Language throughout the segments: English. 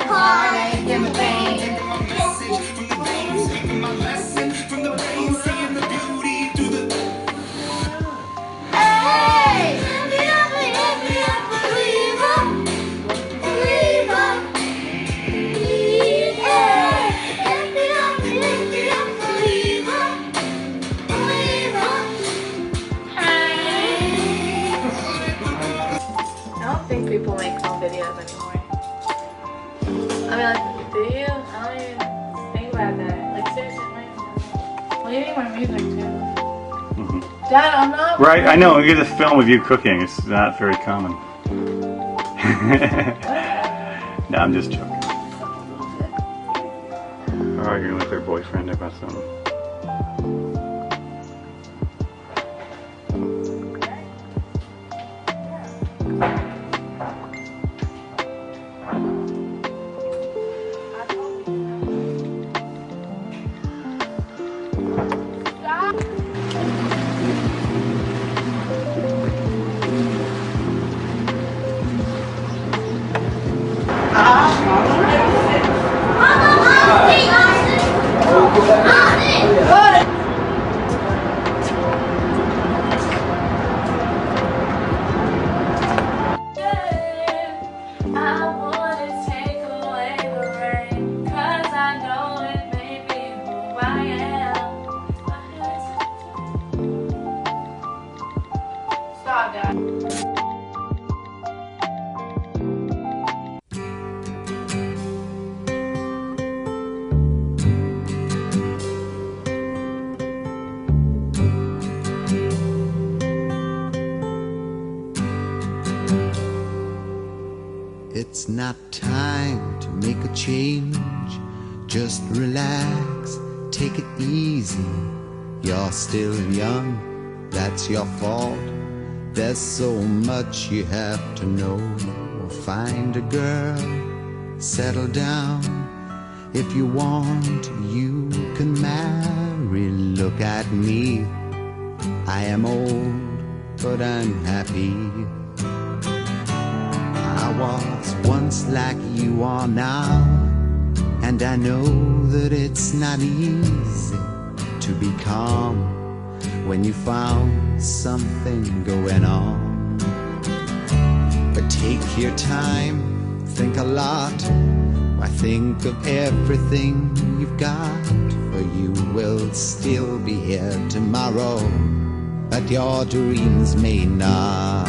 Heartache and pain. I don't think people make home videos anymore. I mean, like, do you? I don't even think about that. Like, seriously, well, you need more music too. Dad, I'm not. Right, I know. We get this film of you cooking. It's not very common. No, I'm just joking. Arguing with her boyfriend about something. It's not time to make a change. Just relax, take it easy. You're still young, that's your fault. There's so much you have to know. Find a girl, settle down. If you want, you can marry. Look at me, I am old, but I'm happy. I was once like you are now, and I know that it's not easy to be calm when you found something going on. But take your time, think a lot. Why, think of everything you've got, for you will still be here tomorrow, but your dreams may not.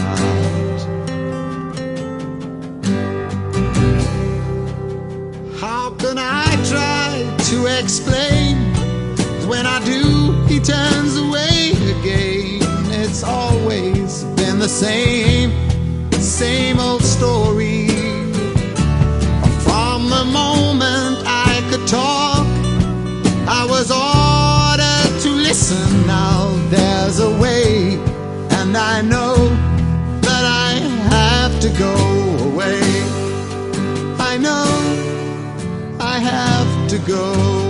How can I try to explain? When I do, he turns away again. It's always been the same old story. From the moment I could talk, I was ordered to listen. Now there's a way, and I know that I have to go away. I know I have to go.